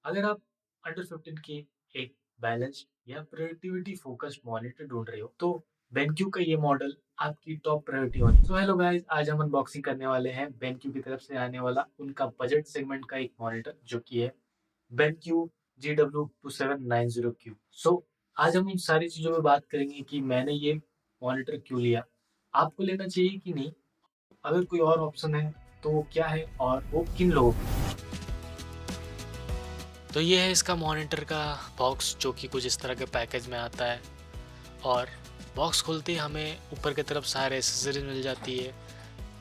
अगर आप अंडर 15 के एक बैलेंस्ड या प्रोडक्टिविटी फोकस्ड मॉनिटर ढूंढ रहे हो तो बेनक्यू का ये मॉडल आपकी टॉप प्रायोरिटी होनी। सो हेलो गाइस, आज हम अनबॉक्सिंग करने वाले हैं बेनक्यू की तरफ से आने वाला उनका बजट सेगमेंट का एक मॉनिटर जो कि है बेनक्यू GW2790Q। सो आज हम इन सारी चीज़ों में बात करेंगे कि मैंने ये मॉनिटर क्यों लिया, आपको लेना चाहिए कि नहीं, अगर कोई और ऑप्शन है तो वो क्या है और वो किन लोगों को। तो ये है इसका मॉनिटर का बॉक्स जो कि कुछ इस तरह के पैकेज में आता है। और बॉक्स खुलते ही हमें ऊपर की तरफ सारे एसेसरीज मिल जाती है,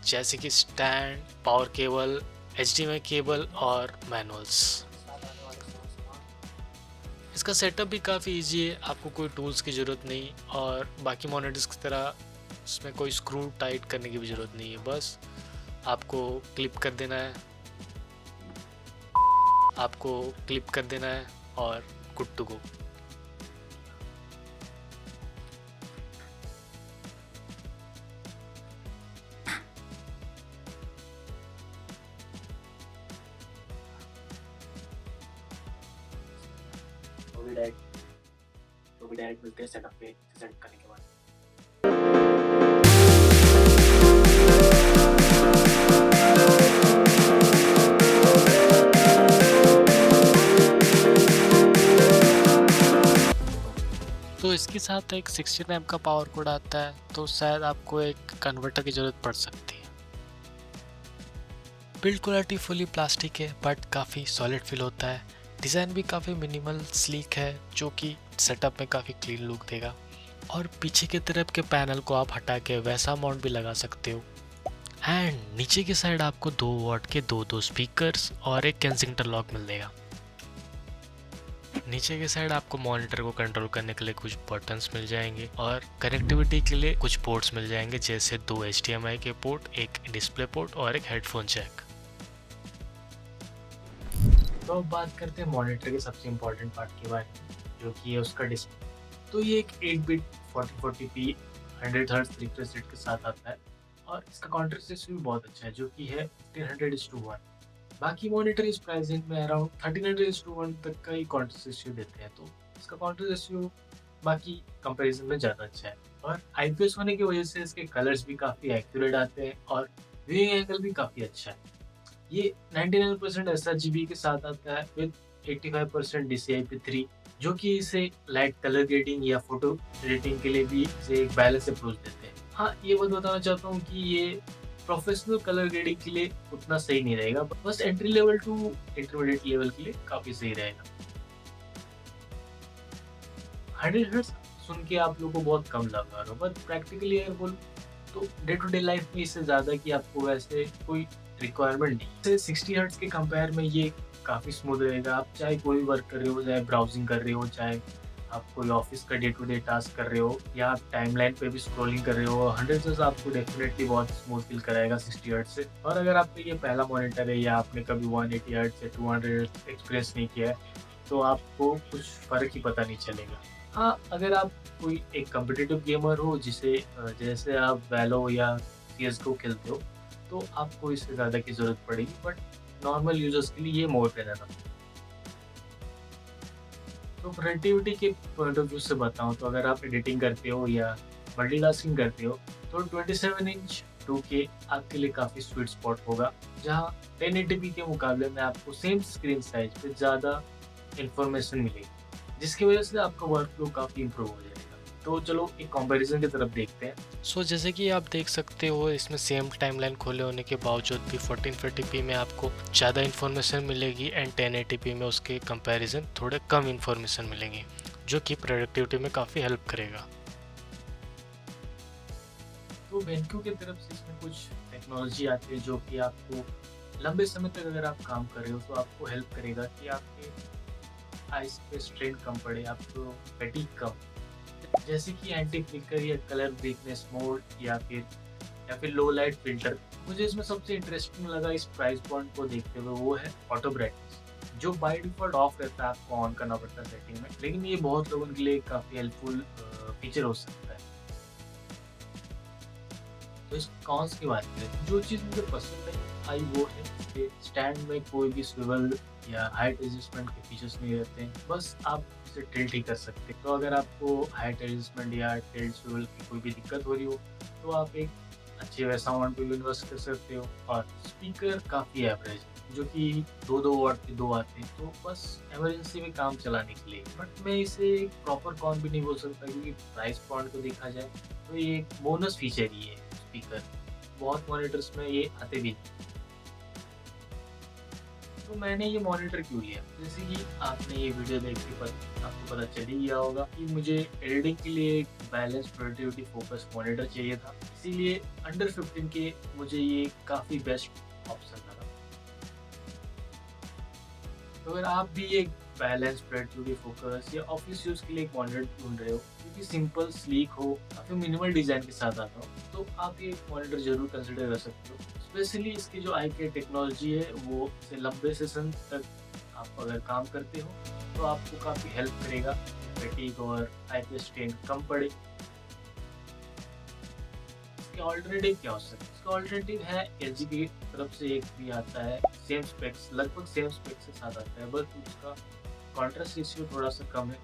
जैसे कि stand, power cable, HDMI cable और मैनुअल्स। इसका सेटअप भी काफ़ी इजी है, आपको कोई टूल्स की ज़रूरत नहीं और बाकी मॉनिटर्स की तरह इसमें कोई स्क्रू टाइट करने की भी ज़रूरत नहीं है। बस आपको क्लिप कर देना है आपको क्लिप कर देना है और गुड टू गो। वो भी डायरेक्ट वो भी डायरेक्ट मिलते हैं सेटअप पे सेट करने के बाद। तो इसके साथ एक 16 एम का पावर कोड आता है, तो शायद आपको एक कन्वर्टर की ज़रूरत पड़ सकती है। बिल्ड क्वालिटी फुली प्लास्टिक है बट काफ़ी सॉलिड फील होता है। डिज़ाइन भी काफ़ी मिनिमल स्लीक है जो कि सेटअप में काफ़ी क्लीन लुक देगा। और पीछे की तरफ के पैनल को आप हटा के वैसा माउंट भी लगा सकते हो। एंड नीचे की साइड आपको 2 वॉट के दो स्पीकर्स और एक केंसिंगटन लॉक मिल देगा। नीचे की साइड आपको मॉनिटर को कंट्रोल करने के लिए कुछ बटन्स मिल जाएंगे और कनेक्टिविटी के लिए कुछ पोर्ट्स मिल जाएंगे, जैसे 2 HDMI के पोर्ट, एक डिस्प्ले पोर्ट और एक हेडफोन जैक। तो अब बात करते हैं मॉनिटर के सबसे इम्पोर्टेंट पार्ट के बारे में, जो कि है उसका डिस्प्ले। तो ये एक 8 bit 4040p 100 hertz refresh rate के साथ आता है और इसका कॉन्ट्रास्ट रेशियो भी बहुत अच्छा है, जो कि है 1500:1। बाकी मॉनिटर इस प्राइस रेंज में अराउंड 1300:1 तक का ही कॉन्ट्रास्ट रेशियो देते हैं, तो इसका कॉन्ट्रास्ट रेशियो बाकी कंपैरिजन में ज़्यादा अच्छा है। और IPS होने की वजह से इसके कलर्स भी काफ़ी एक्यूरेट आते हैं और व्यूइंग एंगल भी काफ़ी अच्छा है। ये 99% sRGB के साथ आता है विद 85% DCI-P3, जो कि इसे लाइट कलर ग्रेडिंग या फोटो एडिटिंग के लिए भी इसे एक बैलेंस अप्रोच देते हैं। हाँ, ये बात बताना चाहता हूँ कि ये प्रोफेशनल कलर ग्रेडिंग के लिए उतना सही नहीं रहेगा, बस entry level to intermediate level के लिए काफ़ी सही रहेगा। 100 हर्ट्ज सुन के आप लोगों को बहुत कम लग रहा हो, बट प्रैक्टिकली अगर बोलूँ तो डे टू डे लाइफ में इससे ज़्यादा की आपको वैसे कोई रिक्वायरमेंट नहीं। जैसे 60 हर्ट्ज के कंपेयर में ये काफ़ी स्मूथ रहेगा। आप चाहे कोई भी वर्क कर रहे हो, चाहे ब्राउज़िंग कर रहे हो, चाहे आप कोई ऑफ़िस का डे टू डे टास्क कर रहे हो या आप टाइमलाइन पे भी स्क्रॉलिंग कर रहे हो, 100 हर्ट्ज आपको डेफ़िनेटली बहुत स्मूथ फ़ील कराएगा 60 हर्ट्ज से। और अगर आपका ये पहला मॉनिटर है या आपने कभी 180 हर्ट्ज या 200 हर्ट्ज एक्सपीरियंस नहीं किया है, तो आपको कुछ फ़र्क ही पता नहीं चलेगा। हाँ, अगर आप कोई एक कॉम्पिटिटिव गेमर हो जिसे जैसे आप वैलो या CS:GO खेलते हो, तो आपको इससे ज़्यादा की ज़रूरत पड़ेगी, बट नॉर्मल यूज़र्स के लिए ये मोर देन इनफ। तो प्रोडक्टिविटी के पॉइंट ऑफ व्यू से बताऊँ तो अगर आप एडिटिंग करते हो या मल्टीटास्किंग करते हो, तो 27 इंच 2K आपके लिए काफ़ी स्वीट स्पॉट होगा, जहाँ 1080p के मुकाबले में आपको सेम स्क्रीन साइज़ पे ज़्यादा इन्फॉर्मेशन मिलेगी, जिसकी वजह से आपका वर्कफ्लो काफ़ी इम्प्रूव हो जाएगा। तो चलो एक कंपैरिज़न की तरफ देखते हैं। जैसे कि आप देख सकते हो, इसमें सेम टाइमलाइन खोले होने के बावजूद भी 1440p में आपको ज़्यादा इन्फॉर्मेशन मिलेगी एंड 1080p में उसके कंपैरिजन थोड़े कम इन्फॉर्मेशन मिलेंगी, जो कि प्रोडक्टिविटी में काफ़ी हेल्प करेगा। तो बेंक्यू की तरफ से इसमें कुछ टेक्नोलॉजी आती है जो कि आपको लंबे समय तक अगर आप काम कर रहे हो तो आपको हेल्प करेगा कि आपके आइज़ पे स्ट्रेन कम पड़े, आपको फटीग कम। जैसे कि एंटी फ्लिकर या कलर ब्रेकनेस मोड या फिर लो लाइट फ़िल्टर। मुझे इसमें सबसे इंटरेस्टिंग लगा इस प्राइस पॉइंट को देखते हुए वो है ऑटो ब्राइटनेस, जो बाय डिफ़ॉल्ट ऑफ रहता है, आपको ऑन करना पड़ता है सेटिंग में, लेकिन ये बहुत लोगों के लिए काफ़ी हेल्पफुल फीचर हो सकता है। तो इस कॉन्स की बात करें, जो चीज़ मुझे पसंद नहीं आई वो है इसके स्टैंड में कोई भी स्विvel या हाइट एडजस्टमेंट के फीचर्स नहीं रहते हैं, बस आप इसे टिल्ट ही कर सकते हैं। तो अगर आपको हाइट एडजस्टमेंट या टिल्ट स्विvel की कोई भी दिक्कत हो रही हो, तो आप एक अच्छे वैसा साउंड पे भी इन्वेस्ट कर सकते हो। और स्पीकर काफ़ी एवरेज है, जो कि 2-2 वॉट के 2 आते हैं, तो बस इमरजेंसी में काम चलाने के लिए। बट मैं इसे एक प्रॉपर कॉन भी नहीं बोल सकता, क्योंकि प्राइस पॉइंट को देखा जाए, तो ये एक बोनस फीचर ही है स्पीकर। बहुत मॉनिटर्स में ये आते भी नहीं। तो मैंने ये मॉनिटर क्यों लिया? जैसे कि आपने ये वीडियो देख के आपको पता चल ही गया होगा कि मुझे एडिटिंग के लिए एक बैलेंस प्रोडक्टिविटी फोकस मॉनिटर चाहिए था। इसीलिए अंडर 15 के मुझे ये काफ़ी बेस्ट ऑप्शन लगा। तो अगर आप भी एक बैलेंस प्रोडक्टिविटी फोकस या ऑफिस यूज़ के लिए एक मॉनिटर ढूँढ रहे हो, क्योंकि सिंपल, स्लीक हो, काफ़ी मिनिमल डिज़ाइन के साथ आता हो, तो आप ये मॉनिटर ज़रूर कंसिडर कर सकते हो। स्पेशली इसकी जो आई की टेक्नोलॉजी है, वो इसे लंबे सेशन तक आप अगर काम करते हो, तो आपको काफ़ी हेल्प करेगा, फटीग और आई पे स्ट्रेन कम पड़े। इसके ऑल्टरनेटिव क्या हो सकते हैं? इसका ऑल्टरनेटिव है एलजी की तरफ से एक भी आता है, सेम स्पेक्स, लगभग सेम स्पेक्स के साथ आता है, बस उसका कॉन्ट्रास्ट रेशियो थोड़ा-सा कम है,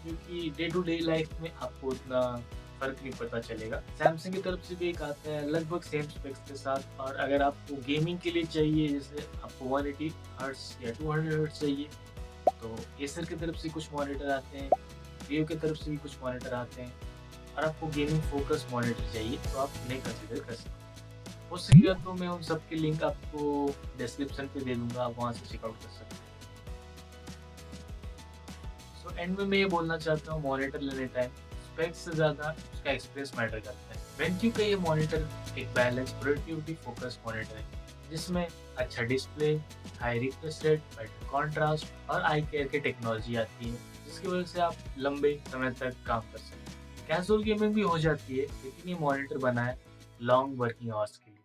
क्योंकि डे टू डे लाइफ में आपको उतना फ़र्क नहीं पता चलेगा। सैमसंग की तरफ से भी एक आता है लगभग सेम स्पेक्स के साथ, और अगर आपको गेमिंग के लिए चाहिए, जैसे आपको 180 हर्ट्ज़ या 200 हर्ट्ज़ चाहिए, तो एसर की तरफ से कुछ मॉनिटर आते हैं, विवो की तरफ से भी कुछ मॉनिटर आते हैं। और आपको गेमिंग फोकस मॉनिटर चाहिए, तो आप इन्हें कंसिडर कर सकते हैं। हो सकेगा तो मैं उन सब के लिंक आपको डिस्क्रिप्शन पे दे दूँगा, आप वहाँ से चेकआउट कर सकते हैं। सो एंड में मैं ये बोलना चाहता हूँ, मॉनिटर लेने टाइम स्पेक्स से ज़्यादा उसका एक्सपीरियंस मैटर करता है। वेंक्यू का ये मॉनिटर एक बैलेंस प्रोडक्टिविटी फोकस मॉनिटर है, जिसमें अच्छा display, high refresh rate, better contrast और आई केयर की टेक्नोलॉजी आती है, जिसकी वजह से आप लंबे समय तक काम कर सकते हैं। कैजुअल गेमिंग भी हो जाती है, लेकिन ये मॉनिटर बना है लॉन्ग वर्किंग आवर्स के लिए।